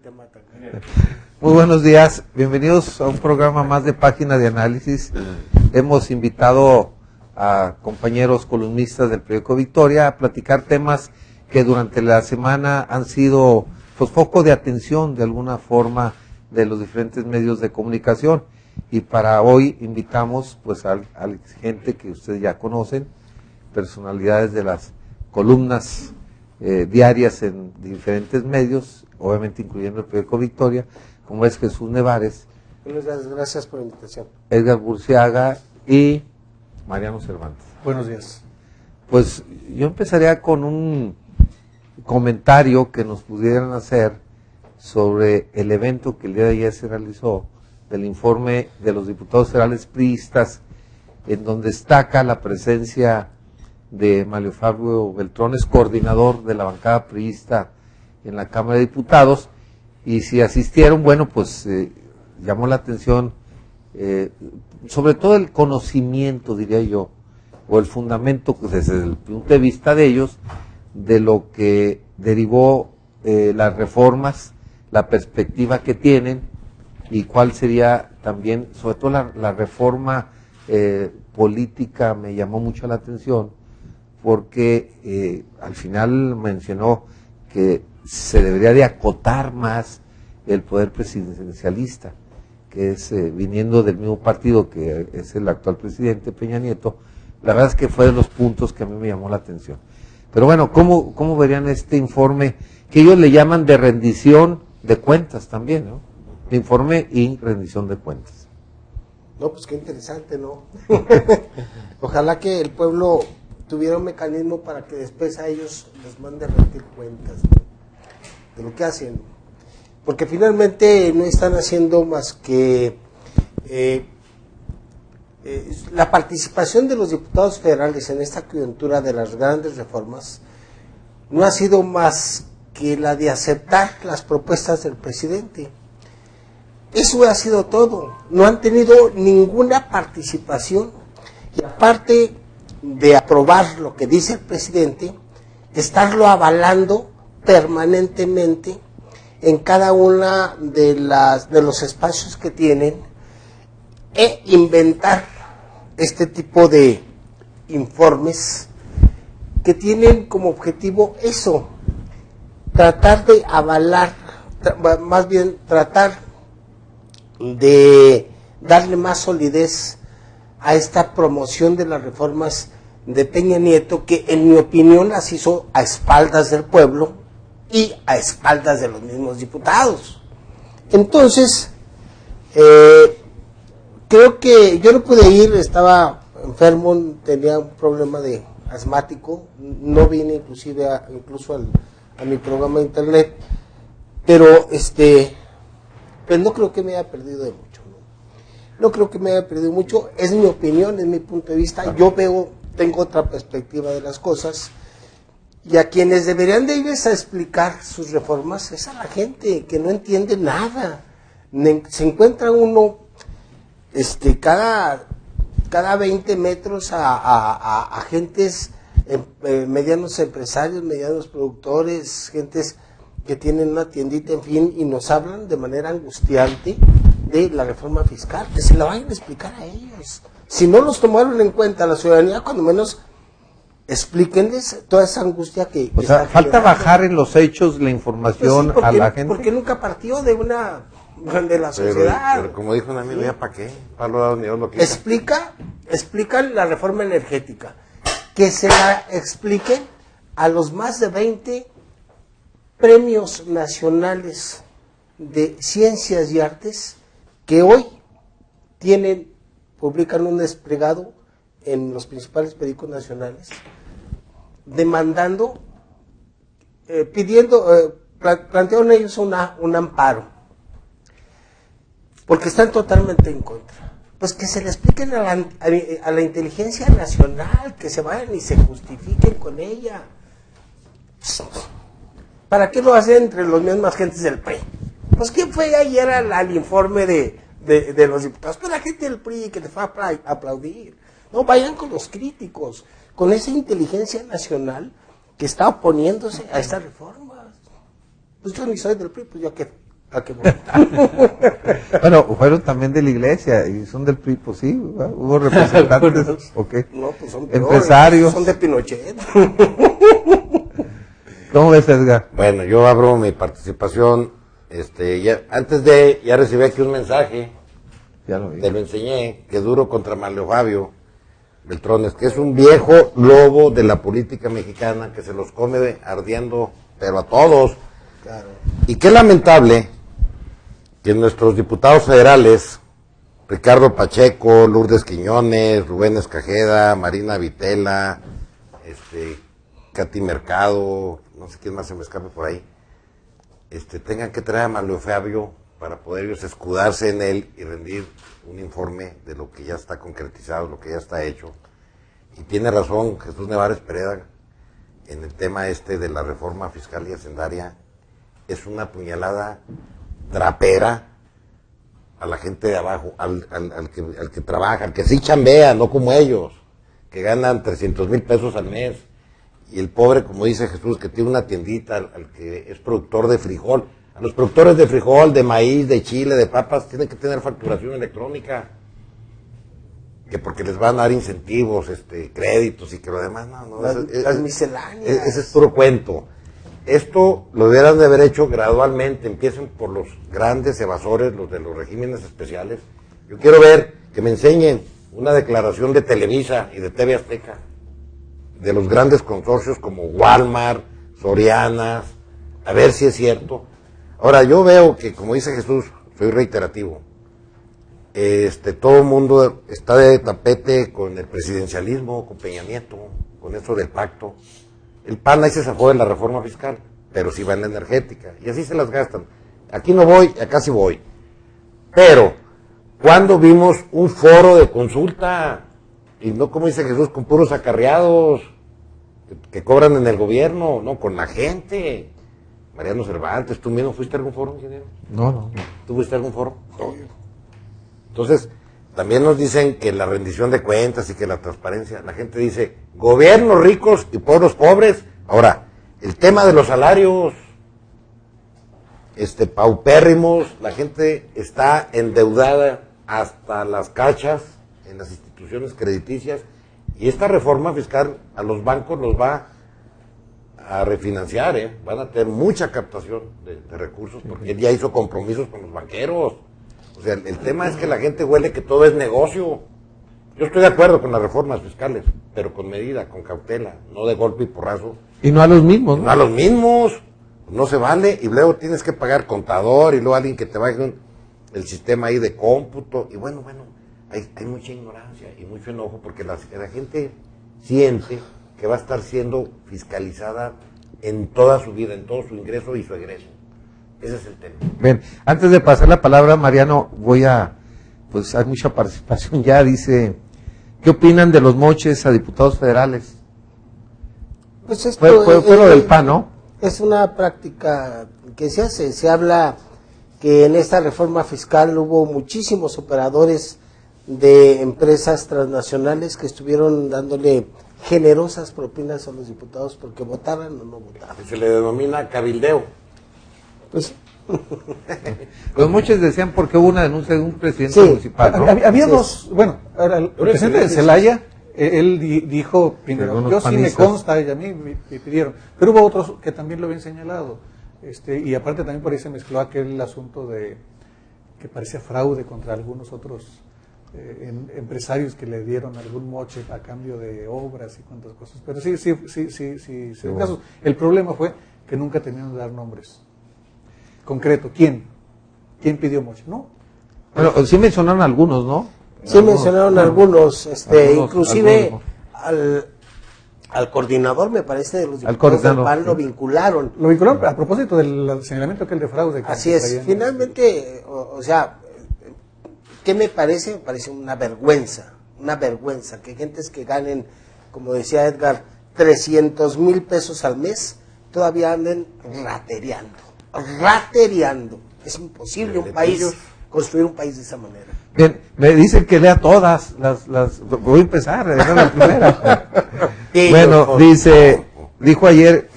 tema tan... Muy buenos días, bienvenidos a un programa más de Página de Análisis. Hemos invitado a compañeros columnistas del periódico Victoria a platicar temas que durante la semana han sido pues foco de atención de alguna forma de los diferentes medios de comunicación. Y para hoy invitamos pues a gente que ustedes ya conocen, personalidades de las columnas diarias en diferentes medios, obviamente incluyendo el periódico Victoria, como es Jesús Nevares. Gracias por la invitación. Edgar Burciaga y Mariano Cervantes. Buenos días. Pues yo empezaría con un comentario que nos pudieran hacer sobre el evento que el día de ayer se realizó del informe de los diputados federales priistas, en donde destaca la presencia de Mario Fabio Beltrones, coordinador de la bancada priista en la Cámara de Diputados, y si asistieron, bueno, pues llamó la atención, sobre todo el conocimiento, diría yo, o el fundamento, pues, desde el punto de vista de ellos, de lo que derivó las reformas, la perspectiva que tienen, y cuál sería también, sobre todo la reforma política me llamó mucho la atención, porque al final mencionó que se debería de acotar más el poder presidencialista, que es viniendo del mismo partido que es el actual presidente Peña Nieto. La verdad es que fue de los puntos que a mí me llamó la atención. Pero bueno, ¿cómo verían este informe que ellos le llaman de rendición de cuentas también, ¿no? Informe y rendición de cuentas. No, pues qué interesante, ¿no? Ojalá que el pueblo tuviera un mecanismo para que después a ellos les mande rendir cuentas, ¿no?, de lo que hacen, porque finalmente no están haciendo más que la participación de los diputados federales en esta coyuntura de las grandes reformas no ha sido más que la de aceptar las propuestas del presidente. Eso ha sido todo, no han tenido ninguna participación, y aparte de aprobar lo que dice el presidente, estarlo avalando permanentemente en cada una de los espacios que tienen, e inventar este tipo de informes que tienen como objetivo eso, tratar de avalar, más bien tratar de darle más solidez a esta promoción de las reformas de Peña Nieto, que en mi opinión las hizo a espaldas del pueblo y a espaldas de los mismos diputados. Entonces, creo que yo no pude ir, estaba enfermo, tenía un problema de asmático, no vine inclusive incluso a mi programa de internet, pero pues no creo que me haya perdido de mucho, no creo que me haya perdido mucho, es mi opinión, es mi punto de vista, yo tengo otra perspectiva de las cosas, y a quienes deberían de irles a explicar sus reformas es a la gente que no entiende nada. Se encuentra uno cada 20 metros a gentes, medianos empresarios, medianos productores, gentes que tienen una tiendita, en fin, y nos hablan de manera angustiante de la reforma fiscal, que se la vayan a explicar a ellos. Si no los tomaron en cuenta la ciudadanía, cuando menos explíquenles toda esa angustia que o sea, falta bajar en los hechos la información, pues sí, a la gente. Porque nunca partió de la sociedad. Pero como dijo un amigo, ¿ya para qué? Para lo que explican la reforma energética, que se la expliquen a los más de 20 premios nacionales de ciencias y artes que hoy publican un desplegado en los principales periódicos nacionales, demandando, plantearon ellos un amparo, porque están totalmente en contra. Pues que se le expliquen a la inteligencia nacional, que se vayan y se justifiquen con ella. ¿Para qué lo hacen entre los mismas gentes del PRI? Pues ¿quién fue ayer al informe de los diputados? Pues la gente del PRI que le fue a aplaudir. No, vayan con los críticos, con esa inteligencia nacional que está oponiéndose a estas reformas. Pues yo ni soy del PRI, pues yo qué Ah, qué bueno. Bueno, fueron también de la iglesia y son del PRI, pues sí, ¿verdad? Hubo representantes, ¿o qué? No, pues son peores, Empresarios. son de Pinochet. ¿Cómo ves, Edgar? Bueno, yo abro mi participación. Ya recibí aquí un mensaje, Ya lo vi. te lo enseñé, que duro contra Manlio Fabio Beltrones, que es un viejo lobo de la política mexicana que se los come ardiendo, pero a todos. Claro. Y qué lamentable que nuestros diputados federales, Ricardo Pacheco, Lourdes Quiñones, Rubén Escajeda, Marina Vitela, Katy Mercado, no sé quién más se me escape por ahí, tengan que traer a Manlio Fabio para poder ellos escudarse en él y rendir un informe de lo que ya está concretizado, lo que ya está hecho. Y tiene razón Jesús Nevares Pereda en el tema de la reforma fiscal y hacendaria. Es una puñalada trapera a la gente de abajo, al que trabaja, al que sí chambea, no como ellos, que ganan 300,000 pesos al mes. Y el pobre, como dice Jesús, que tiene una tiendita, al que es productor de frijol. A los productores de frijol, de maíz, de chile, de papas, tienen que tener facturación electrónica. Que porque les van a dar incentivos, créditos y que lo demás, no. Las misceláneas. Ese es puro cuento. Esto lo deberán de haber hecho gradualmente. Empiecen por los grandes evasores, los de los regímenes especiales. Yo quiero ver que me enseñen una declaración de Televisa y de TV Azteca, de los grandes consorcios como Walmart, Sorianas, a ver si es cierto. Ahora, yo veo que, como dice Jesús, soy reiterativo, todo el mundo está de tapete con el presidencialismo, con Peña Nieto, con eso del pacto. El PAN ahí se zafó de la reforma fiscal, pero sí va en la energética, y así se las gastan. Aquí no voy, acá sí voy. Pero, ¿cuándo vimos un foro de consulta? Y no, como dice Jesús, con puros acarreados que cobran en el gobierno, no, con la gente. Mariano Cervantes, ¿tú mismo fuiste a algún foro, ingeniero? No. ¿Tú fuiste a algún foro? No. Entonces, también nos dicen que la rendición de cuentas y que la transparencia, la gente dice, gobiernos ricos y pueblos pobres. Ahora, el tema de los salarios, paupérrimos, la gente está endeudada hasta las cachas en las instituciones crediticias, y esta reforma fiscal a los bancos los va a refinanciar, van a tener mucha captación de recursos, porque él ya hizo compromisos con los banqueros. O sea, el tema es que la gente huele que todo es negocio. Yo estoy de acuerdo con las reformas fiscales, pero con medida, con cautela, no de golpe y porrazo. Y no a los mismos, ¿no? No a los mismos, no se vale, y luego tienes que pagar contador, y luego alguien que te baje el sistema ahí de cómputo, y bueno, hay mucha ignorancia y mucho enojo, porque la gente siente que va a estar siendo fiscalizada en toda su vida, en todo su ingreso y su egreso. Ese es el tema. Bien, antes de pasar la palabra, Mariano, pues hay mucha participación ya, dice, ¿qué opinan de los moches a diputados federales? Pues esto Fue lo del PAN, ¿no? Es una práctica que se hace. Se habla que en esta reforma fiscal hubo muchísimos operadores de empresas transnacionales que estuvieron dándole generosas propinas a los diputados porque votaran o no votaran. Se le denomina cabildeo. Pues Los moches decían porque hubo una denuncia de un presidente municipal, ¿no? Había dos, bueno, ahora el presidente de Celaya, él dijo primero, yo sí me consta, y a mí me pidieron, pero hubo otros que también lo habían señalado, y aparte también por ahí se mezcló aquel asunto de que parecía fraude contra algunos otros empresarios que le dieron algún moche a cambio de obras y cuantas cosas, pero sí, casos. El problema fue que nunca tenían que dar nombres concreto. ¿Quién pidió moche? ¿No? Bueno, sí mencionaron algunos, ¿no? Sí mencionaron algunos, inclusive al coordinador, me parece, de los diputados del PAN lo vincularon. Lo vincularon a propósito del señalamiento aquel de fraude. Así es, finalmente, o sea, ¿qué me parece? Me parece una vergüenza, que gentes que ganen, como decía Edgar, 300,000 pesos al mes, todavía anden ratereando. Es imposible construir un país de esa manera. Bien, me dicen que lea todas las voy a empezar, era la primera. Sí, bueno, dijo ayer,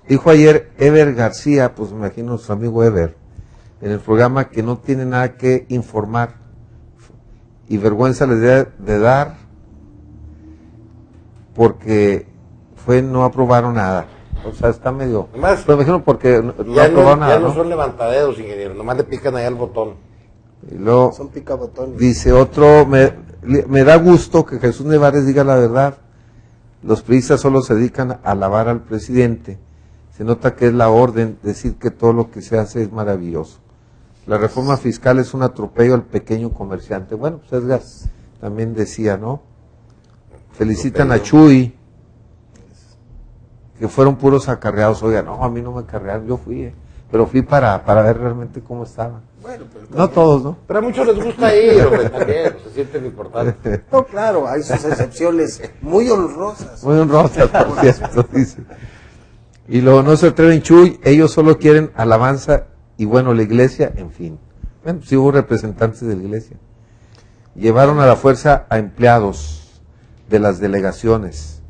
Dijo ayer Ever García, pues me imagino nuestro amigo Ever, en el programa que no tiene nada que informar y vergüenza les debe de dar porque no aprobaron nada. O sea, está medio... Además, pero me imagino porque no aprobaron nada, ya no son levantaderos, ingeniero, nomás le pican ahí al botón. Y luego Son picabotones. dice otro, me da gusto que Jesús Nevares diga la verdad. Los priistas solo se dedican a alabar al presidente. Se nota que es la orden decir que todo lo que se hace es maravilloso. La reforma fiscal es un atropello al pequeño comerciante. Bueno, pues Edgar también decía, ¿no? Felicitan a Chuy, que fueron puros acarreados. Oiga, no, a mí no me acarrearon, yo fui, pero fui para ver realmente cómo estaban. Bueno, pero No todos, ¿no? Pero a muchos les gusta ir, hombre, también, se sienten importantes. no, claro, hay sus excepciones muy honrosas. Muy honrosas, por cierto, dice. Y luego no se atreven, Chuy, ellos solo quieren alabanza y bueno, la iglesia, en fin. Bueno, sí hubo representantes de la iglesia. Llevaron a la fuerza a empleados de las delegaciones.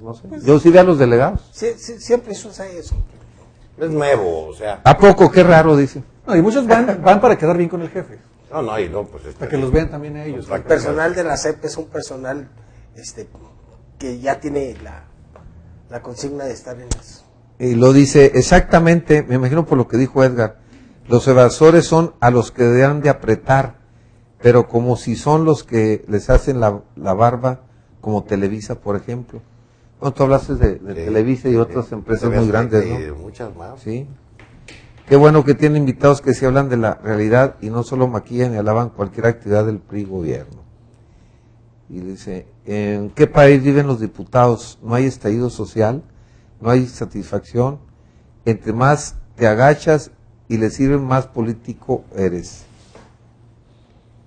No sé. Yo sí veo a los delegados. Siempre sucede eso. Es nuevo, o sea. ¿A poco? Qué raro, dice. No, y muchos van para quedar bien con el jefe, No, y no, pues para que los vean también a ellos. El personal de la CEP es un personal que ya tiene la consigna de estar en eso. Y lo dice exactamente, me imagino por lo que dijo Edgar, los evasores son a los que deben de apretar, pero como si son los que les hacen la barba, como Televisa, por ejemplo. Bueno, tú hablaste de Televisa y otras empresas muy grandes, ¿no? Muchas más. Sí. Qué bueno que tienen invitados que se hablan de la realidad y no solo maquillan y alaban cualquier actividad del PRI gobierno. Y dice, ¿en qué país viven los diputados? ¿No hay estallido social? ¿No hay satisfacción? Entre más te agachas y le sirven, más político eres.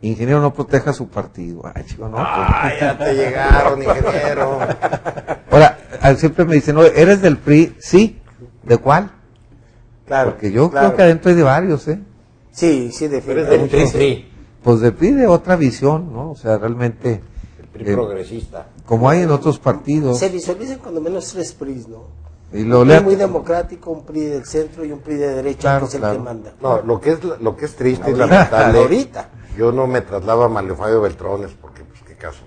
Ingeniero, no proteja su partido. Ay, chico, no. Ya te llegaron, ingeniero. Ahora, siempre me dicen, no, ¿eres del PRI? Sí. ¿De cuál? Claro. Porque yo claro. creo que adentro hay de varios, ¿eh? Sí, Eres definitivamente. del PRI. Pues del PRI de otra visión, ¿no? O sea, realmente, El PRI progresista. como hay en otros partidos. Se visualizan cuando menos tres PRIs, ¿no? Y lo Un PRI lea- muy democrático, un PRI del centro y un PRI de derecha, Claro, que es el claro. que manda. No, lo que es triste y Ahorita, lamentable. ahorita. Yo no me traslado a Manlio Fabio Beltrones, porque, pues, qué caso.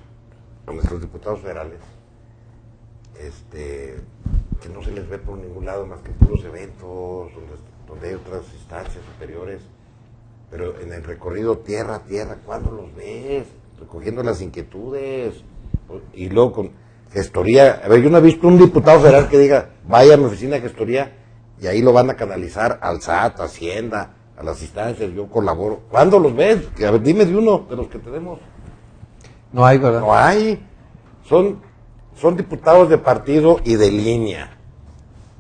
A nuestros diputados federales, que no se les ve por ningún lado más que puros eventos, donde hay otras instancias superiores. Pero en el recorrido tierra a tierra, ¿cuándo los ves? Recogiendo las inquietudes. Y luego con gestoría. A ver, yo no he visto un diputado federal que diga, vaya a mi oficina de gestoría, y ahí lo van a canalizar al SAT, a Hacienda, a las instancias, yo colaboro. ¿Cuándo los ves? A ver, dime de uno de los que tenemos. No hay, ¿verdad? No hay. Son diputados de partido y de línea.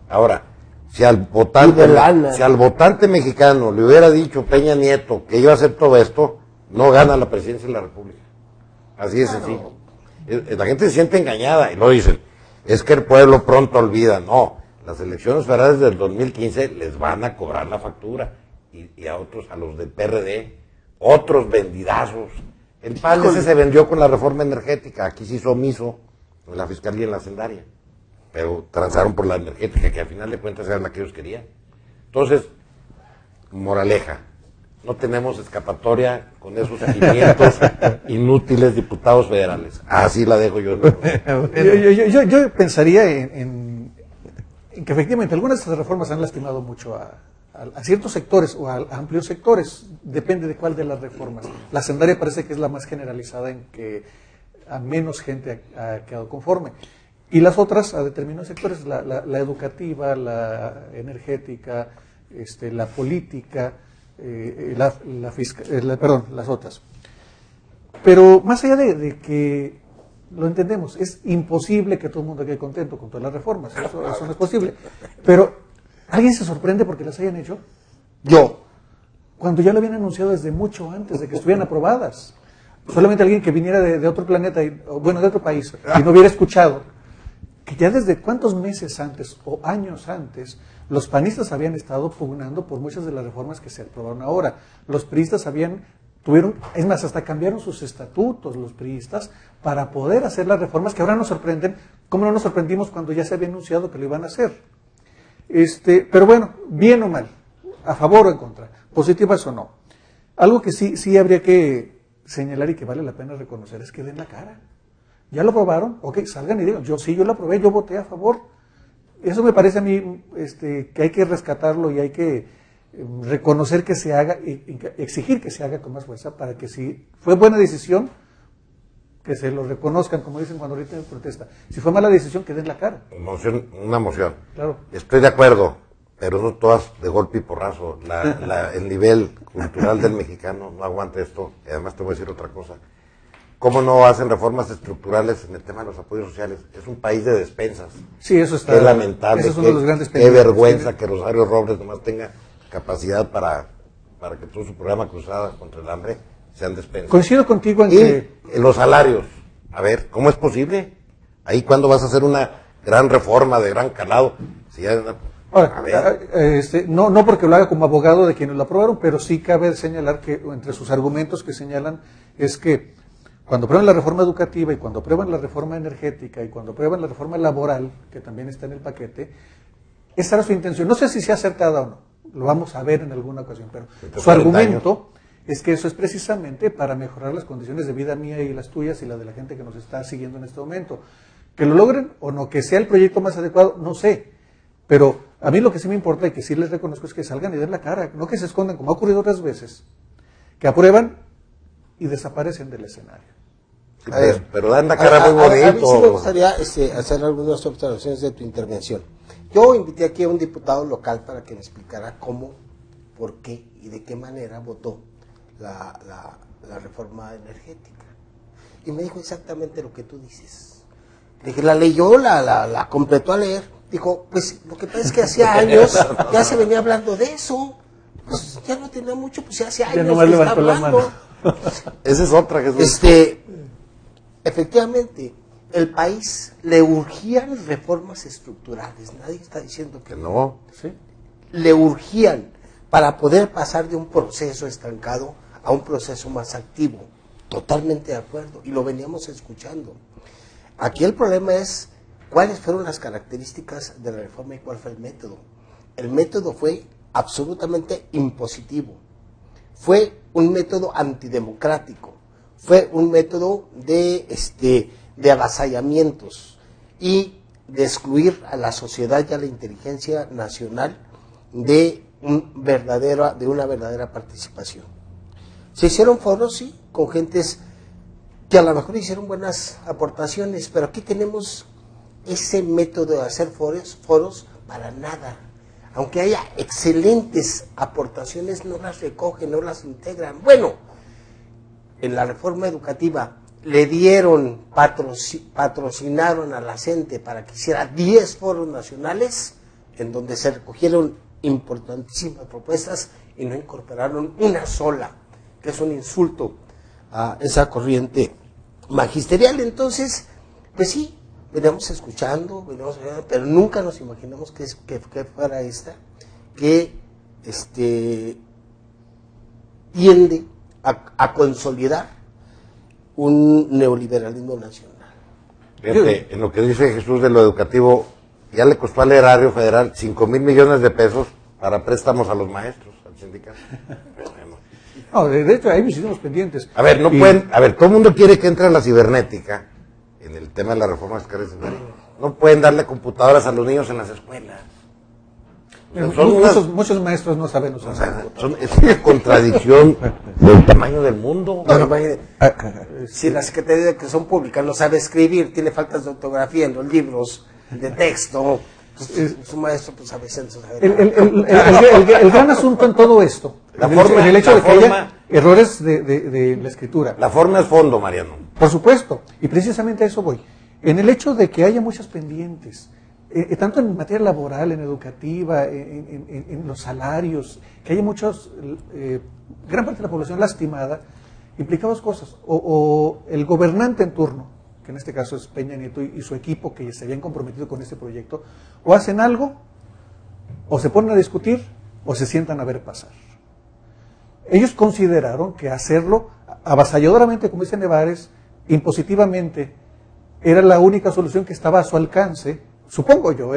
Ahora, si al votante, Y de lana. si al votante mexicano le hubiera dicho Peña Nieto que iba a hacer todo esto, no gana la presidencia de la República. Así de sencillo. La gente se siente engañada y lo dicen. Es que el pueblo pronto olvida. No, las elecciones federales del 2015 les van a cobrar la factura. Y a otros, a los del PRD, otros vendidazos. El PAN ese se vendió con la reforma energética. Aquí se hizo omiso en la fiscalía y en la hacendaria. Pero transaron por la energética, que al final de cuentas era la que ellos querían. Entonces, moraleja, no tenemos escapatoria con esos 500 inútiles diputados federales. Así la dejo yo. Yo pensaría en que efectivamente algunas de estas reformas han lastimado mucho a ciertos sectores o a amplios sectores, depende de cuál de las reformas. La hacendaria parece que es la más generalizada en que a menos gente ha quedado conforme. Y las otras, a determinados sectores, la educativa, la energética, la política, las otras. Pero más allá de que lo entendemos, es imposible que todo el mundo quede contento con todas las reformas, eso no es posible. Pero, ¿alguien se sorprende porque las hayan hecho? Yo. Cuando ya lo habían anunciado desde mucho antes de que estuvieran aprobadas. Solamente alguien que viniera de otro planeta, de otro país, y no hubiera escuchado que ya desde cuántos meses antes o años antes los panistas habían estado pugnando por muchas de las reformas que se aprobaron ahora. Los priistas es más, hasta cambiaron sus estatutos los priistas para poder hacer las reformas que ahora nos sorprenden ¿Cómo no nos sorprendimos cuando ya se había anunciado que lo iban a hacer? Pero bueno, bien o mal, a favor o en contra, positivas o no. Algo que sí habría que señalar y que vale la pena reconocer es que den la cara. ¿Ya lo probaron? Ok, salgan y digan, yo lo aprobé, yo voté a favor. Eso me parece a mí que hay que rescatarlo y hay que reconocer que se haga, exigir que se haga con más fuerza para que si fue buena decisión, que se lo reconozcan, como dicen cuando ahorita protesta. Si fue mala decisión, que den la cara. Una moción. Claro. Estoy de acuerdo, pero no todas de golpe y porrazo. El nivel cultural del mexicano no aguanta esto. Y además te voy a decir otra cosa. ¿Cómo no hacen reformas estructurales en el tema de los apoyos sociales? Es un país de despensas. Sí, eso está. Qué lamentable. Esos son los grandes qué vergüenza que Rosario Robles nomás tenga capacidad para que todo su programa Cruzada contra el Hambre sean despensas. Coincido contigo en y que los salarios. A ver, ¿cómo es posible? Ahí cuándo vas a hacer una gran reforma de gran calado. Si ya, ahora, no porque lo haga como abogado de quienes lo aprobaron, pero sí cabe señalar que entre sus argumentos que señalan es que cuando aprueban la reforma educativa y cuando aprueban la reforma energética y cuando aprueban la reforma laboral, que también está en el paquete, esa era su intención. No sé si sea acertada o no, lo vamos a ver en alguna ocasión, pero su argumento es que eso es precisamente para mejorar las condiciones de vida mía y las tuyas y la de la gente que nos está siguiendo en este momento. Que lo logren o no, que sea el proyecto más adecuado, no sé. Pero a mí lo que sí me importa y que sí les reconozco es que salgan y den la cara, no que se escondan, como ha ocurrido otras veces, que aprueban y desaparecen del escenario. A ver, pero dan la cara muy bonito. A mí sí me gustaría hacer algunas observaciones de tu intervención. Yo invité aquí a un diputado local para que me explicara cómo, por qué y de qué manera votó la reforma energética. Y me dijo exactamente lo que tú dices. Le dije, la leyó, la completó a leer. Dijo, pues lo que pasa es que hacía años ya se venía hablando de eso. Pues ya no tenía mucho, pues ya hace años no me que está levantó la hablando. mano. Esa es otra, Jesús. Efectivamente, el país le urgían reformas estructurales. Nadie está diciendo que no. ¿Sí? Le urgían para poder pasar de un proceso estancado a un proceso más activo. Totalmente de acuerdo. Y lo veníamos escuchando. Aquí el problema es cuáles fueron las características de la reforma y cuál fue el método. El método fue absolutamente impositivo. Fue un método antidemocrático. Fue un método de avasallamientos y de excluir a la sociedad y a la inteligencia nacional de una verdadera participación. Se hicieron foros, sí, con gentes que a lo mejor hicieron buenas aportaciones, pero aquí tenemos ese método de hacer foros para nada. Aunque haya excelentes aportaciones, no las recogen, no las integran. Bueno, en la reforma educativa le dieron, patrocinaron a la gente para que hiciera 10 foros nacionales, en donde se recogieron importantísimas propuestas y no incorporaron una sola, que es un insulto a esa corriente magisterial. Entonces, pues sí, veníamos escuchando, pero nunca nos imaginamos que fuera esta, que tiende a consolidar un neoliberalismo nacional. Fíjate, en lo que dice Jesús de lo educativo, ya le costó al erario federal 5,000 millones de pesos para préstamos a los maestros, al sindicato. No, de hecho, ahí hicimos pendientes. A ver, todo el mundo quiere que entre a la cibernética en el tema de la reforma escolar. No pueden darle computadoras a los niños en las escuelas. Muchos maestros no saben usar. Es una contradicción del tamaño del mundo. Si la Secretaría de Educación Pública no sabe escribir, tiene faltas de ortografía en los libros de texto, su maestro pues a veces no sabe. El gran asunto en todo esto, en el hecho de que haya errores de la escritura. La forma es fondo, Mariano. Por supuesto, y precisamente a eso voy. En el hecho de que haya muchas pendientes, tanto en materia laboral, en educativa, en los salarios, que haya gran parte de la población lastimada, implica dos cosas. O el gobernante en turno, que en este caso es Peña Nieto y su equipo que se habían comprometido con este proyecto, o hacen algo, o se ponen a discutir, o se sientan a ver pasar. Ellos consideraron que hacerlo avasalladoramente, como dice Nevares, impositivamente, era la única solución que estaba a su alcance, supongo yo,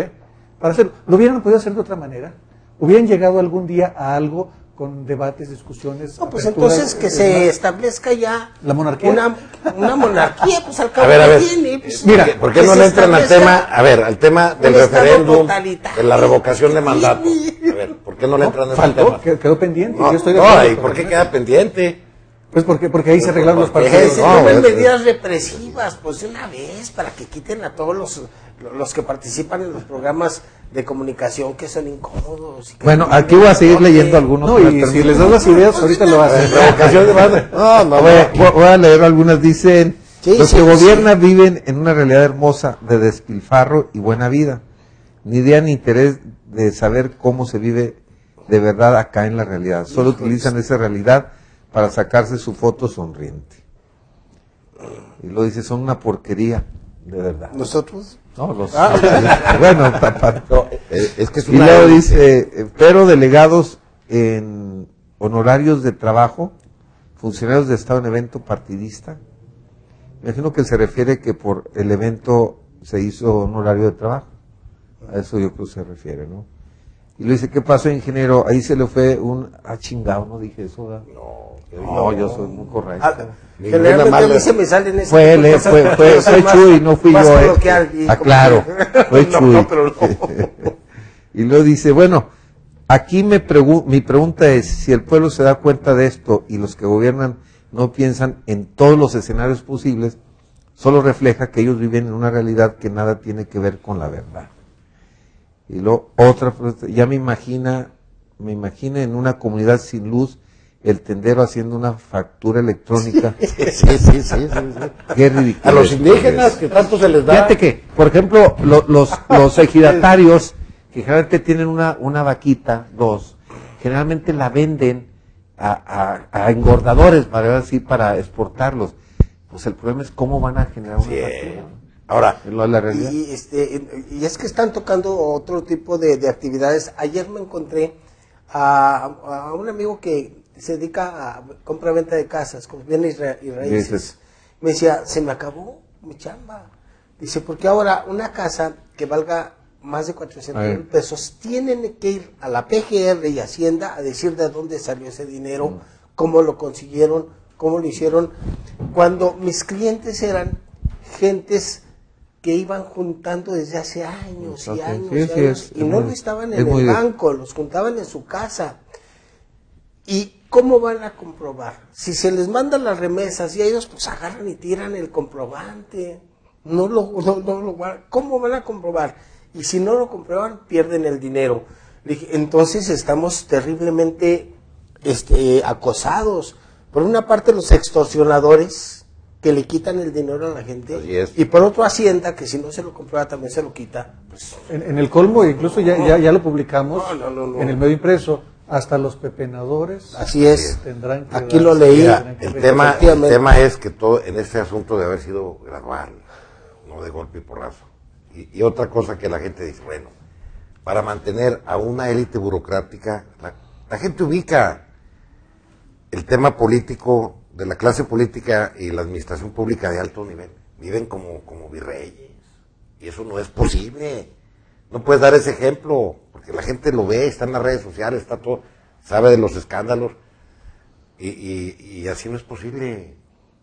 para hacerlo. ¿Lo hubieran podido hacer de otra manera? ¿Hubieran llegado algún día a algo con debates, discusiones? No, pues entonces que se establezca ya la monarquía. Una monarquía, pues al cabo A ver, tiene. Pues, mira, ¿por qué no le entran al tema, al tema del referéndum, de la revocación de mandato? A ver, ¿por qué no le entran a ese tema? Quedó pendiente. No, yo estoy de acuerdo, ¿y por qué queda pendiente? Pues porque ahí se arreglaron los que partidos. se tomen medidas represivas, pues de una vez, para que quiten a todos los que participan en los programas de comunicación que son incómodos. Bueno, aquí voy a seguir leyendo algunos. No, y si les das las ideas, ahorita lo hacen. Revocación de mandato. No, voy a leer algunas. Dicen, Sí, los sí, que sí. gobiernan viven en una realidad hermosa de despilfarro y buena vida. Ni idea ni interés de saber cómo se vive de verdad acá en la realidad. Solo utilizan esa realidad para sacarse su foto sonriente. Y lo dice, son una porquería, de verdad. ¿Nosotros? No, bueno, es que es y una... luego dice, pero delegados en honorarios de trabajo, funcionarios de Estado en evento partidista. Me imagino que se refiere que por el evento se hizo honorario de trabajo. A eso yo creo que se refiere, ¿no? Y le dice, ¿qué pasó, ingeniero? Ahí se le fue chingado, no dije eso, ¿verdad? No, yo soy muy correcto. Generalmente a mí se me salen esas Fue él, fue Chuy, no fui más yo, coloquial, y como claro, que- fue No, Chuy. no, pero no. Y luego dice, bueno, aquí mi pregunta es, si el pueblo se da cuenta de esto y los que gobiernan no piensan en todos los escenarios posibles, solo refleja que ellos viven en una realidad que nada tiene que ver con la verdad. Y luego otra, ya me imagina en una comunidad sin luz el tendero haciendo una factura electrónica. Sí. Qué ridículo. A los indígenas que tanto se les da. Fíjate que, por ejemplo, los ejidatarios, que generalmente tienen una vaquita, dos, generalmente la venden a engordadores, para decir, para exportarlos. Pues el problema es cómo van a generar una factura. Ahora, Es la realidad. Y es que están tocando otro tipo de actividades. Ayer me encontré a un amigo que se dedica a compra-venta de casas, con bienes y raíces. Dices. Me decía, se me acabó mi chamba. Dice, porque ahora una casa que valga más de 400,000 pesos, tienen que ir a la PGR y Hacienda a decir de dónde salió ese dinero, cómo lo consiguieron, cómo lo hicieron. Cuando mis clientes eran gentes que iban juntando desde hace años y años, y no lo estaban en el banco, los juntaban en su casa. ¿Y cómo van a comprobar? Si se les mandan las remesas y ellos pues agarran y tiran el comprobante, ¿cómo van a comprobar? Y si no lo comprueban, pierden el dinero. Le dije, entonces estamos terriblemente acosados. Por una parte los extorsionadores, que le quitan el dinero a la gente, Así es. y por otro Hacienda, que si no se lo comprueba también se lo quita. Pues, En el colmo, incluso ya lo publicamos No. en el medio impreso, hasta los pepenadores así es. tendrán que Aquí dar- lo leí. mira, el tema Efectivamente. es que todo en este asunto debe haber sido gradual, no de golpe y porrazo. Y otra cosa que la gente dice, bueno, para mantener a una élite burocrática, la gente ubica el tema político de la clase política y la administración pública de alto nivel. Viven como virreyes. Y eso no es posible. No puedes dar ese ejemplo, porque la gente lo ve, está en las redes sociales, está todo, sabe de los escándalos. Y así no es posible.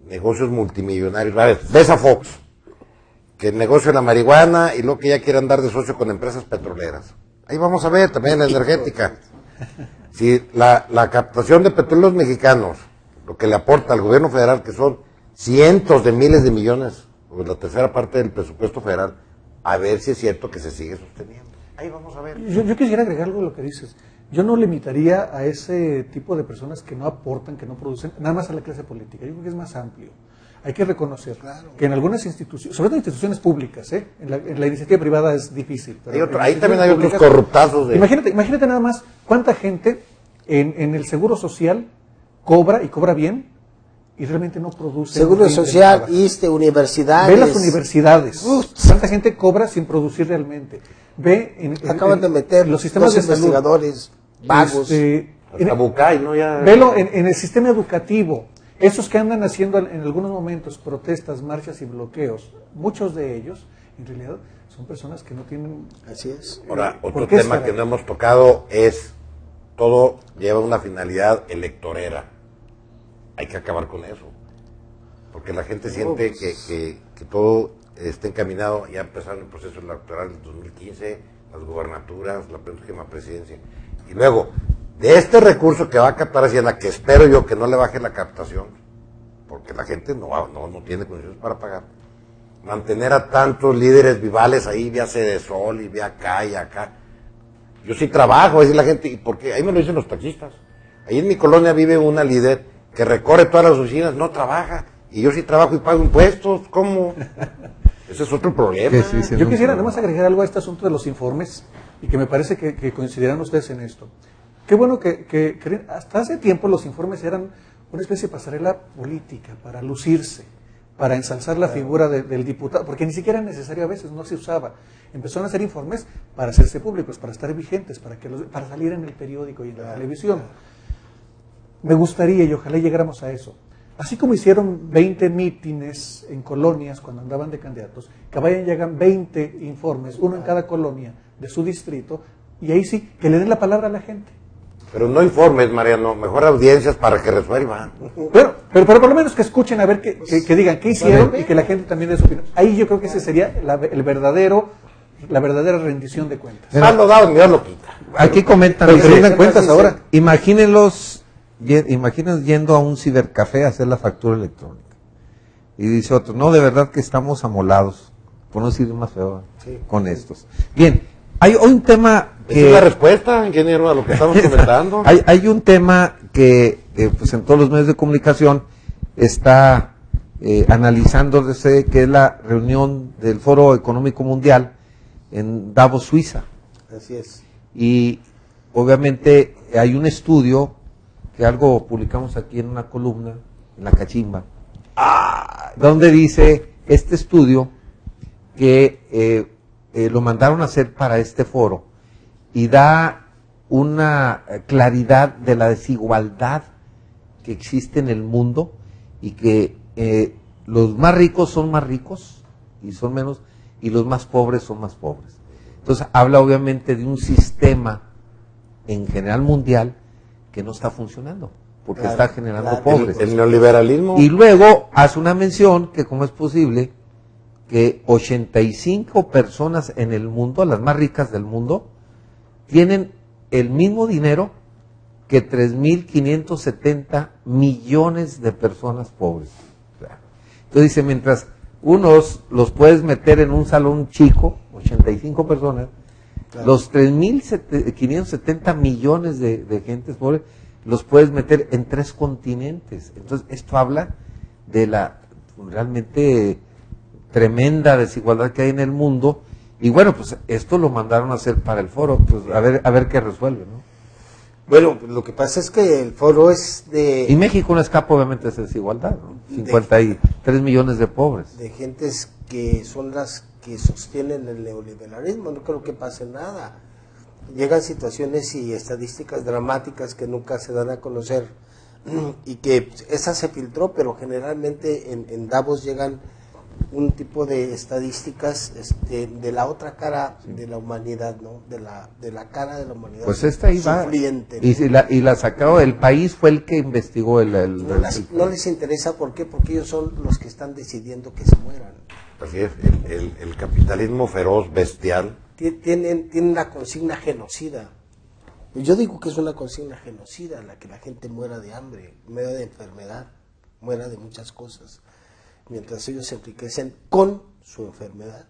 Negocios multimillonarios. A ver, ves a Fox, que el negocio de la marihuana y lo que ya quiere andar de socio con empresas petroleras. Ahí vamos a ver, también la energética. Si la captación de petróleos mexicanos, lo que le aporta al gobierno federal, que son cientos de miles de millones, pues la tercera parte del presupuesto federal, a ver si es cierto que se sigue sosteniendo. Ahí vamos a ver. Yo quisiera agregar algo a lo que dices. Yo no limitaría a ese tipo de personas que no aportan, que no producen, nada más a la clase política. Yo creo que es más amplio. Hay que reconocer que en algunas instituciones, sobre todo instituciones públicas, en la iniciativa privada es difícil. Pero Ahí también hay otros públicas, corruptazos. Imagínate nada más cuánta gente en el Seguro Social cobra y cobra bien y realmente no produce. Seguro Social, ISSSTE, universidades. Ve las universidades. ¿Cuánta gente cobra sin producir realmente? Ve Acaban de meter los sistemas de salud. investigadores vagos. Hasta Bucay, ¿no? Ya... Velo en el sistema educativo. Esos que andan haciendo en algunos momentos protestas, marchas y bloqueos, muchos de ellos, en realidad, son personas que no tienen... Así es. Ahora, otro tema que no hemos tocado es, todo lleva una finalidad electorera. Hay que acabar con eso. Porque la gente siente que todo está encaminado, ya empezaron el proceso electoral del 2015, las gubernaturas, la próxima presidencia. Y luego, de este recurso que va a captar Hacienda, que espero yo que no le baje la captación, porque la gente no tiene condiciones para pagar, mantener a tantos líderes vivales ahí, vía Cedesol y vía acá y acá. Yo sí trabajo, dice la gente, ¿y por qué? Ahí me lo dicen los taxistas. Ahí en mi colonia vive una líder que recorre todas las oficinas, no trabaja, y yo sí trabajo y pago impuestos, ¿cómo? Ese es otro problema. Sí, yo quisiera además agregar algo a este asunto de los informes, y que me parece que coincidirán ustedes en esto. Qué bueno que hasta hace tiempo los informes eran una especie de pasarela política, para lucirse, para ensalzar la figura del diputado, porque ni siquiera era necesario a veces, no se usaba. Empezaron a hacer informes para hacerse públicos, para estar vigentes, para salir en el periódico y en la televisión. Me gustaría, y ojalá llegáramos a eso, así como hicieron 20 mítines en colonias cuando andaban de candidatos, que vayan y hagan 20 informes, uno en cada colonia de su distrito, y ahí sí, que le den la palabra a la gente. Pero no informes, Mariano, mejor audiencias para que resuelvan. Pero por lo menos que escuchen, a ver, que digan qué hicieron y que la gente también dé su opinión. Ahí yo creo que ese sería la verdadera rendición de cuentas. Más lo dado, Dios lo quita. Aquí comentan, Pero que rindan cuentas ahora. Imaginen yendo a un cibercafé a hacer la factura electrónica. Y dice otro, no, de verdad que estamos amolados, por no decir más feo, con estos. Bien, hay un tema que... ¿Es la respuesta, ingeniero, a lo que estamos comentando? hay un tema que pues en todos los medios de comunicación está analizándose, que es la reunión del Foro Económico Mundial en Davos, Suiza. Así es. Y obviamente hay un estudio que algo publicamos aquí en una columna, en La Cachimba, donde dice este estudio que lo mandaron a hacer para este foro y da una claridad de la desigualdad que existe en el mundo y que los más ricos son más ricos y son menos, y los más pobres son más pobres. Entonces habla obviamente de un sistema en general mundial que no está funcionando, porque está generando pobres. El neoliberalismo. Y luego hace una mención que cómo es posible que 85 personas en el mundo, las más ricas del mundo, tienen el mismo dinero que 3.570 millones de personas pobres. Entonces dice, mientras unos los puedes meter en un salón chico, 85 personas, los 3.570 millones de gentes pobres los puedes meter en 3 continentes. Entonces esto habla de la realmente tremenda desigualdad que hay en el mundo. Y bueno, pues esto lo mandaron a hacer para el foro, pues a ver qué resuelve, ¿no? Bueno, lo que pasa es que el foro es de... Y México no escapa obviamente de esa desigualdad, ¿no? 53 millones de pobres. De gentes que son las que sostienen el neoliberalismo, no creo que pase nada. Llegan situaciones y estadísticas dramáticas que nunca se dan a conocer y que esa se filtró, pero generalmente en Davos llegan un tipo de estadísticas de la otra cara de la humanidad, ¿no? De la cara de la humanidad. Pues esta ahí va. Sufriente, ¿no? Y la sacó, el país fue el que investigó no les interesa, ¿por qué? Porque ellos son los que están decidiendo que se mueran. Así es, el capitalismo feroz, bestial. Tienen una consigna genocida. Yo digo que es una consigna genocida la que la gente muera de hambre, muera de enfermedad, muera de muchas cosas, mientras ellos se enriquecen con su enfermedad.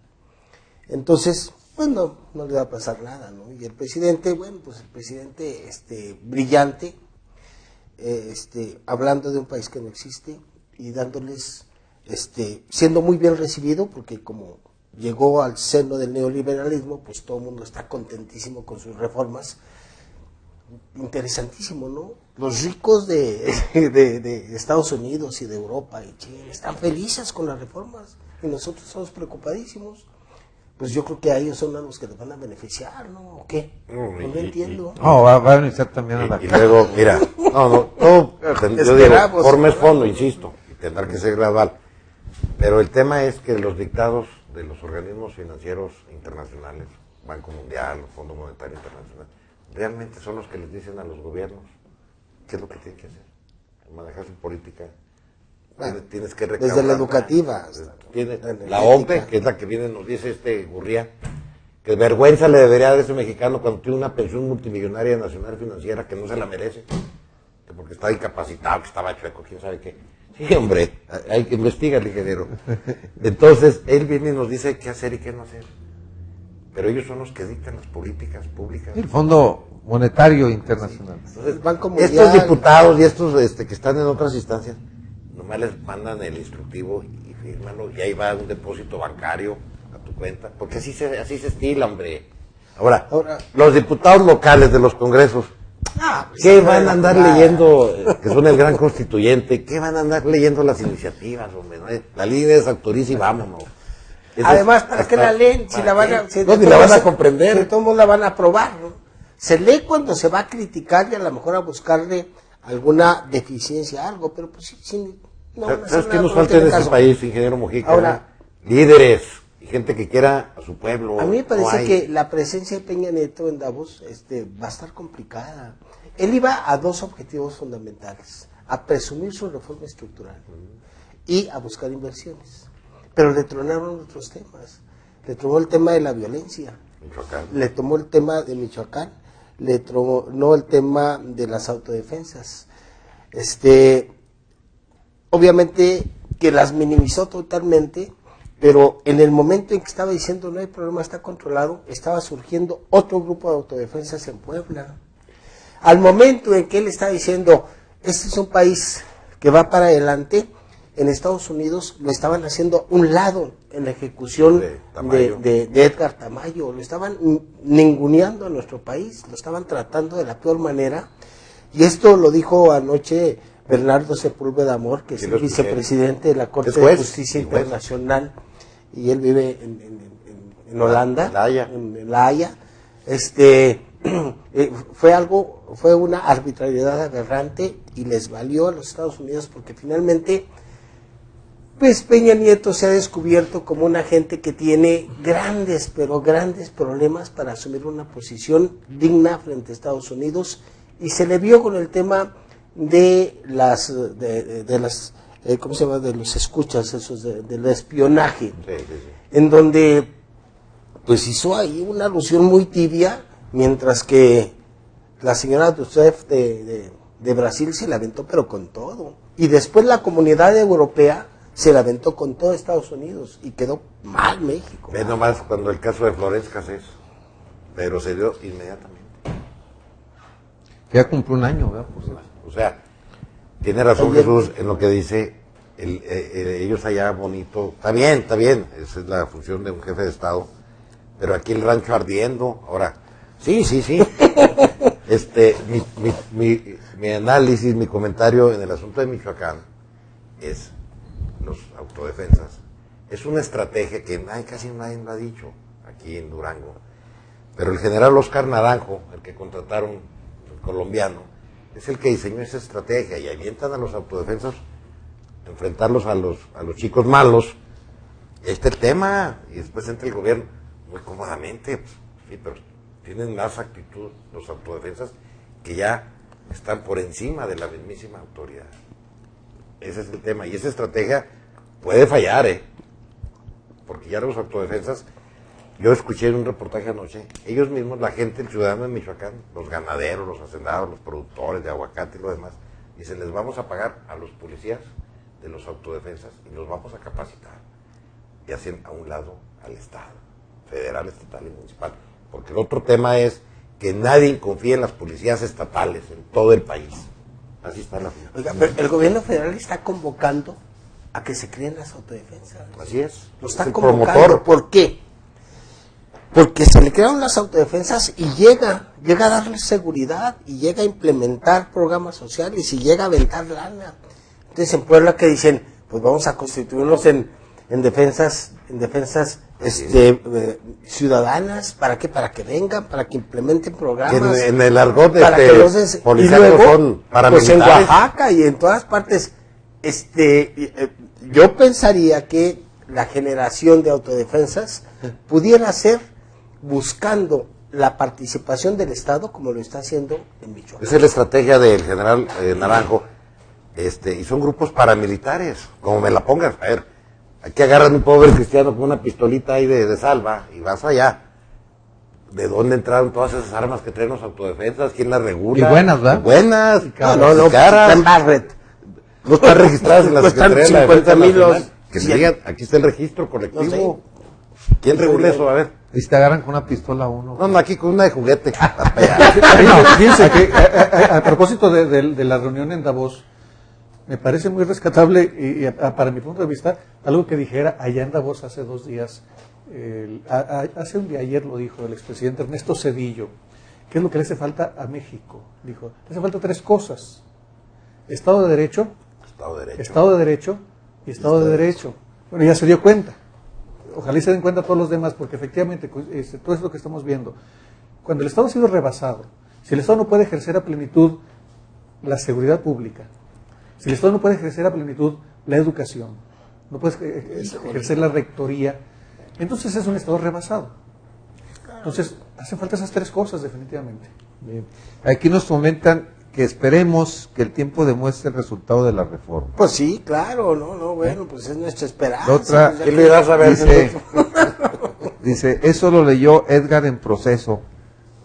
Entonces, pues no le va a pasar nada, ¿no? Y el presidente, bueno, pues el presidente brillante, hablando de un país que no existe y dándoles, siendo muy bien recibido, porque como llegó al seno del neoliberalismo, pues todo el mundo está contentísimo con sus reformas. Interesantísimo, ¿no? Los ricos de Estados Unidos y de Europa y Chile están felices con las reformas y nosotros estamos preocupadísimos. pues yo creo que a ellos son a los que les van a beneficiar, ¿no? ¿O qué? No lo entiendo. No, va a beneficiar también a la Y luego, mira, todo, yo digo, forma es fondo, insisto, y tendrá que ser gradual. Pero el tema es que los dictados de los organismos financieros internacionales, Banco Mundial, Fondo Monetario Internacional, realmente son los que les dicen a los gobiernos qué es lo que tienen que hacer, manejar su política. Bueno, tienes que recaudar. desde la educativa. La OMPE, que es la que viene, nos dice Gurría, que vergüenza le debería dar a ese mexicano cuando tiene una pensión multimillonaria nacional financiera que no se la merece, que porque estaba incapacitado, que estaba chueco, quién sabe qué. Sí, hombre, hay que investigar, ingeniero. Entonces, él viene y nos dice qué hacer y qué no hacer. Pero ellos son los que dictan las políticas públicas. El Fondo Monetario Internacional. Entonces, Banco Mundial. estos diputados y estos que están en otras instancias, nomás les mandan el instructivo y fírmalo, y ahí va un depósito bancario a tu cuenta, porque así se estila, hombre. Ahora, los diputados locales de los congresos, ¿qué van a andar leyendo, que son el gran constituyente? ¿Qué van a andar leyendo las iniciativas, hombre? ¿No? La línea es autoriza y vámonos. Además, ¿para qué la leen? Si la van a, ni la van a comprender. Si todos la van a aprobar, ¿no? Se lee cuando se va a criticar y a lo mejor a buscarle alguna deficiencia, algo, pero pues sí no, ¿Sabes qué nos falta en este país, ingeniero Mojica? Ahora, líderes y gente que quiera a su pueblo. A mí me parece que la presencia de Peña Nieto en Davos va a estar complicada. Él iba a dos objetivos fundamentales: a presumir su reforma estructural y a buscar inversiones. Pero le tronaron otros temas. Le tronó el tema de la violencia, le tomó el tema de Michoacán, le tronó el tema de las autodefensas. Obviamente que las minimizó totalmente, pero en el momento en que estaba diciendo no hay problema, está controlado, estaba surgiendo otro grupo de autodefensas en Puebla. Al momento en que él está diciendo este es un país que va para adelante, en Estados Unidos lo estaban haciendo un lado en la ejecución de Edgar Tamayo, lo estaban ninguneando a nuestro país, lo estaban tratando de la peor manera, y esto lo dijo anoche Bernardo Sepúlveda Amor, que es el vicepresidente de la Corte de Justicia Internacional, y él vive en Holanda, en La Haya. Fue una arbitrariedad aberrante y les valió a los Estados Unidos, porque finalmente pues Peña Nieto se ha descubierto como una gente que tiene grandes, pero grandes problemas para asumir una posición digna frente a Estados Unidos, y se le vio con el tema de las ¿cómo se llama? De los escuchas, esos del espionaje, en donde pues hizo ahí una alusión muy tibia, mientras que la señora Rousseff de Brasil se la aventó pero con todo, y después la comunidad europea se la aventó con todo Estados Unidos, y quedó mal México. Ve nomás cuando el caso de Florence Cassés, pero se dio inmediatamente. Ya cumplió un año, ¿verdad? O sea, tiene razón Jesús en lo que dice, ellos allá bonito, está bien, esa es la función de un jefe de Estado, pero aquí el rancho ardiendo. Ahora, sí, mi análisis, mi comentario en el asunto de Michoacán es los autodefensas. Es una estrategia que casi nadie lo ha dicho aquí en Durango, pero el general Oscar Naranjo, el que contrataron, el colombiano, es el que diseñó esa estrategia, y avientan a los autodefensas, enfrentarlos a los chicos malos. Este tema, y después entra el gobierno muy cómodamente, pues, sí, pero tienen más actitud los autodefensas, que ya están por encima de la mismísima autoridad. Ese es el tema, y esa estrategia puede fallar, porque ya los autodefensas, yo escuché en un reportaje anoche, ellos mismos, la gente, el ciudadano de Michoacán, los ganaderos, los hacendados, los productores de aguacate y lo demás, dicen, les vamos a pagar a los policías de los autodefensas y los vamos a capacitar, y hacen a un lado al Estado, federal, estatal y municipal, porque el otro tema es que nadie confía en las policías estatales en todo el país. Así está la vida. Oiga, pero el gobierno federal está convocando a que se creen las autodefensas. Así es. Lo está convocando. ¿Por qué? Porque se le crearon las autodefensas y llega a darles seguridad, y llega a implementar programas sociales, y llega a aventar lana. Entonces en Puebla, que dicen, pues vamos a constituirnos en en defensas ciudadanas. ¿Para qué? Para que vengan, para que implementen programas. En el argot para que policiales y luego, son paramilitares. pues en Oaxaca y en todas partes, yo pensaría que la generación de autodefensas pudiera ser buscando la participación del Estado como lo está haciendo en Michoacán. Esa es la estrategia del general Naranjo, y son grupos paramilitares, como me la pongas. A ver, aquí agarran un pobre cristiano con una pistolita ahí de salva y vas allá. ¿De dónde entraron todas esas armas que traen los autodefensas? ¿Quién las regula? Y buenas, ¿verdad? Buenas. No, caras. en Barrett. No están registradas en la Secretaría de la Defensa 50,000 Nacional. Que me digan, aquí está el registro colectivo. No sé. ¿Quién regula eso? A ver. Y si te agarran con una pistola uno. No, aquí con una de juguete. Fíjense que a propósito de la reunión en Davos, me parece muy rescatable y para mi punto de vista, algo que dijera allá en Davos hace 2 días, hace un día, ayer lo dijo el expresidente Ernesto Zedillo, ¿qué es lo que le hace falta a México? Dijo, le hace falta 3 cosas: Estado de Derecho, Estado de Derecho y Estado de Derecho. Bueno, ya se dio cuenta. Ojalá y se den cuenta todos los demás, porque efectivamente todo es lo que estamos viendo. Cuando el Estado ha sido rebasado, si el Estado no puede ejercer a plenitud la seguridad pública, si el Estado no puede ejercer a plenitud la educación, no puede ejercer la rectoría, entonces es un Estado rebasado. Entonces, hacen falta esas 3 cosas definitivamente. Bien. Aquí nos comentan que esperemos que el tiempo demuestre el resultado de la reforma. Pues sí, claro, bueno, pues es nuestra esperanza. Otra, pues ya ¿Qué le das a ver? dice, eso lo leyó Edgar en Proceso,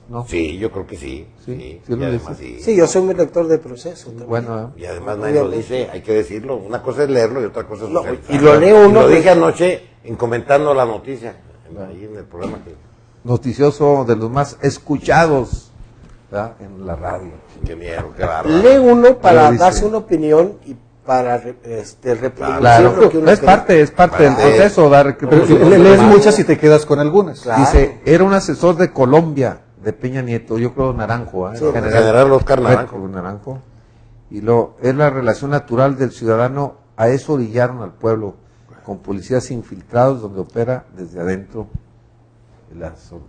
¿no? Sí, yo creo que sí. Sí, Y lo además dice. Sí, yo soy un lector de Proceso también. Bueno, Y además nadie lo dice, hay que decirlo. Una cosa es leerlo y otra cosa es No, socializarlo. y lo leo uno, Lo pues. dije anoche en comentando la noticia, ahí en el programa que... noticioso de los más escuchados, ¿verdad?, en la radio. Qué miedo, qué bárbaro. lee uno para Pero dice- darse una opinión y para reproducir Claro, lo que uno es cree. parte del proceso dar que Pero lees muchas y te quedas con algunas. Claro. Dice, era un asesor de Colombia, de Peña Nieto, yo creo Naranjo, Sí, General Oscar Naranjo. Naranjo. Y es la relación natural del ciudadano, a eso orillaron al pueblo, con policías infiltrados donde opera desde adentro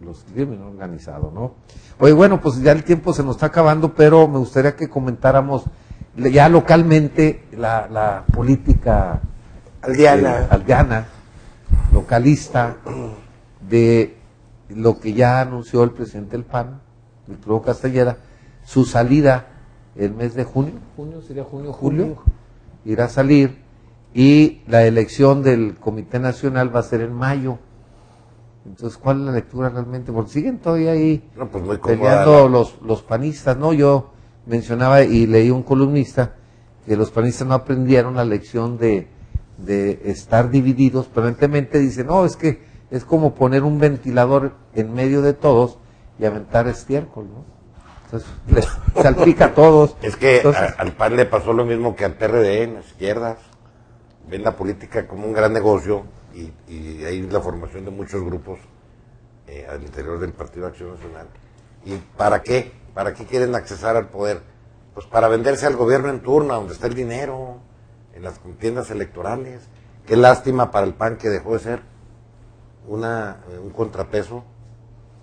los crímenes organizados, ¿no? Oye, bueno, pues ya el tiempo se nos está acabando, pero me gustaría que comentáramos ya localmente la política aldeana, localista, de lo que ya anunció el presidente del PAN, Víctor Castellera, su salida el mes de julio, julio, irá a salir, y la elección del Comité Nacional va a ser en mayo. Entonces, ¿cuál es la lectura realmente? Porque siguen todavía ahí No, pues muy peleando cómoda los panistas, ¿no? Yo mencionaba y leí un columnista que los panistas no aprendieron la lección de estar divididos, permanentemente dicen, no, es que es como poner un ventilador en medio de todos y aventar estiércol, ¿no? Entonces, les salpica a todos. Es que Entonces, al PAN le pasó lo mismo que al PRD en las izquierdas. Ven la política como un gran negocio y hay la formación de muchos grupos al interior del Partido Acción Nacional. ¿Y para qué? ¿Para qué quieren accesar al poder? Pues para venderse al gobierno en turno, donde está el dinero, en las contiendas electorales. Qué lástima para el PAN que dejó de ser un contrapeso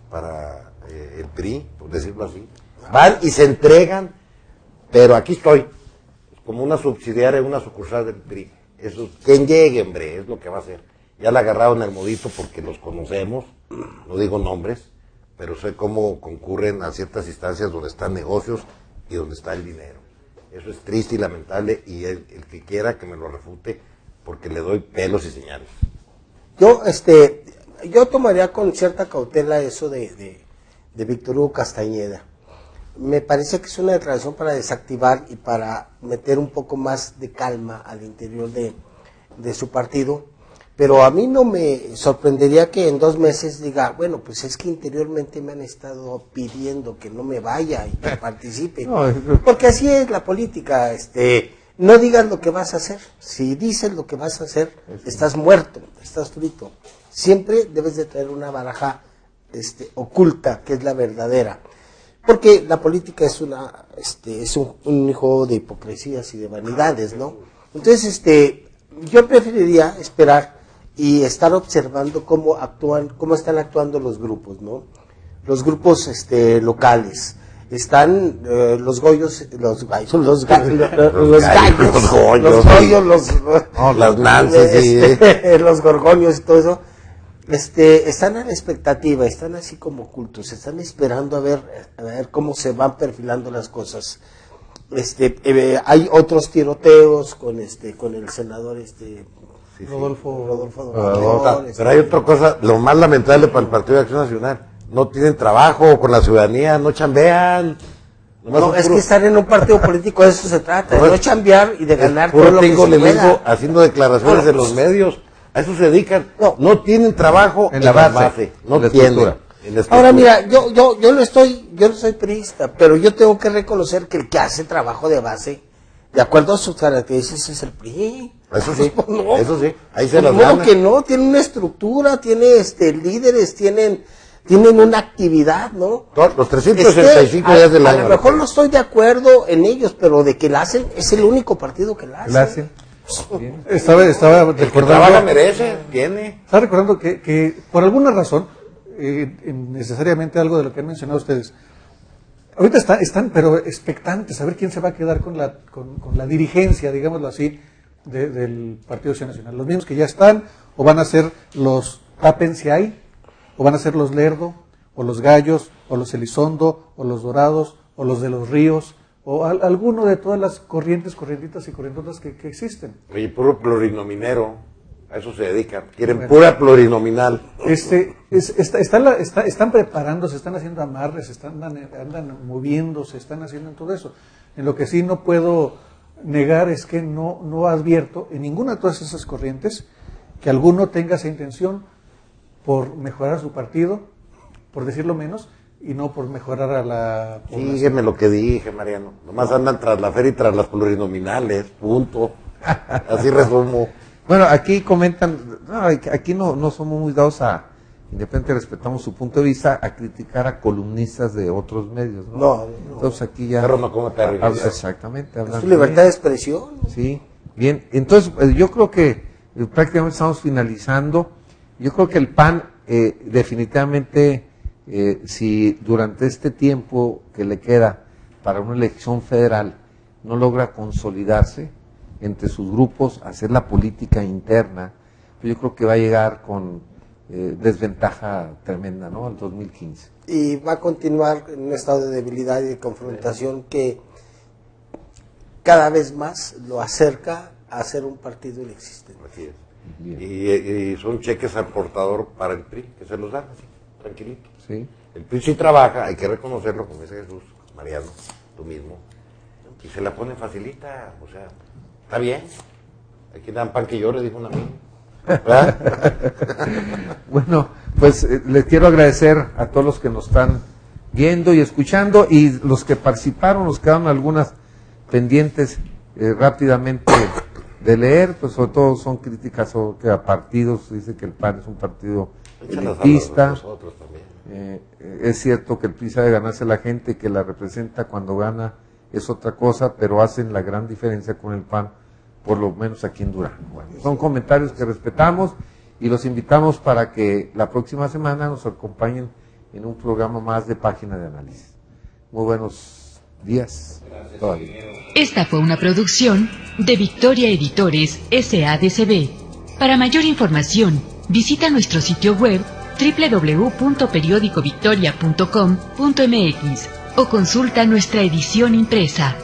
para el PRI, por decirlo así. Van y se entregan, pero aquí estoy, como una subsidiaria, una sucursal del PRI. Eso, quien llegue, hombre, es lo que va a hacer. Ya la agarraron el modito porque los conocemos, no digo nombres, pero sé cómo concurren a ciertas instancias donde están negocios y donde está el dinero. Eso es triste y lamentable, y el que quiera que me lo refute, porque le doy pelos y señales. Yo tomaría con cierta cautela eso de Víctor Hugo Castañeda. Me parece que es una declaración para desactivar y para meter un poco más de calma al interior de su partido, pero a mí no me sorprendería que en 2 meses diga, bueno, pues es que interiormente me han estado pidiendo que no me vaya y que participe, porque así es la política, no digas lo que vas a hacer, si dices lo que vas a hacer, estás muerto, estás frito, siempre debes de traer una baraja oculta, que es la verdadera. Porque la política es un juego de hipocresías y de vanidades, ¿no? Entonces, yo preferiría esperar y estar observando cómo están actuando los grupos, ¿no? Los grupos locales. Están los goyos, los gallos, las nances, los gorgonios y todo eso. Están a la expectativa, están así como ocultos, están esperando a ver cómo se van perfilando las cosas. Hay otros tiroteos con el senador Rodolfo Amador, pero hay otra cosa, lo más lamentable para el Partido de Acción Nacional: no tienen trabajo con la ciudadanía, no chambean. No, es que estar en un partido político de eso se trata, de no chambear y de ganar todo lo que se pueda. Haciendo declaraciones en los medios, a eso se dedican. No tienen trabajo en la base, no tienen. Ahora mira, yo no soy priista, pero yo tengo que reconocer que el que hace trabajo de base, de acuerdo a sus características, es el PRI. Eso sí, no, eso sí, ahí se las gana. Que no, tiene una estructura, tiene líderes, tienen una actividad, ¿no? Los 365 días del año. A lo mejor no estoy de acuerdo en ellos, pero de que la hacen, es el único partido que la hace. Estaba recordando. El que trabaja merece, tiene. Estaba recordando que por alguna razón, necesariamente algo de lo que han mencionado ustedes, ahorita están pero expectantes a ver quién se va a quedar con la dirigencia, digámoslo así, del Partido Acción Nacional. Los mismos que ya están, o van a ser los Tapen si hay, o van a ser los Lerdo, o los Gallos, o los Elizondo, o los Dorados, o los de los Ríos, o alguno de todas las corrientitas y corrientotas que existen. Oye, puro plurinominero, a eso se dedican, quieren pura plurinominal. Están preparándose, están haciendo amarres, andan moviéndose, están haciendo todo eso. En lo que sí no puedo negar es que no advierto en ninguna de todas esas corrientes que alguno tenga esa intención por mejorar su partido, por decirlo menos, y no por mejorar a la población. Sígueme lo que dije, Mariano. Nomás andan tras la feria y tras las plurinominales, punto. Así resumo. Bueno, aquí comentan, aquí no somos muy dados independientemente respetamos su punto de vista, a criticar a columnistas de otros medios, ¿no? No. Entonces aquí ya... Perro no come perro. Exactamente. Es su libertad de expresión. Sí, bien. Entonces, yo creo que prácticamente estamos finalizando. Yo creo que el PAN, definitivamente, si durante este tiempo que le queda para una elección federal no logra consolidarse entre sus grupos, hacer la política interna, pues yo creo que va a llegar con desventaja tremenda, ¿no? Al 2015. Y va a continuar en un estado de debilidad y de confrontación que cada vez más lo acerca a ser un partido inexistente. Así es. Y son cheques al portador para el PRI, que se los dan así, tranquilito. Sí. El PRI sí trabaja, hay que reconocerlo, como dice Jesús, Mariano, tú mismo, y se la pone facilita, o sea, está bien. Aquí dan pan que llore, dijo un amigo. Bueno, pues les quiero agradecer a todos los que nos están viendo y escuchando, y los que participaron, nos quedaron algunas pendientes rápidamente de leer, pues sobre todo son críticas sobre a partidos, dice que el PAN es un partido elitista. Es cierto que el PRI sabe ganarse a la gente que la representa, cuando gana es otra cosa, pero hacen la gran diferencia con el PAN, por lo menos aquí en Durango. Bueno, son comentarios que respetamos y los invitamos para que la próxima semana nos acompañen en un programa más de Página de Análisis. Muy buenos días. Todavía. Esta fue una producción de Victoria Editores SADCB. Para mayor información, visita nuestro sitio web www.periodicovictoria.com.mx o consulta nuestra edición impresa.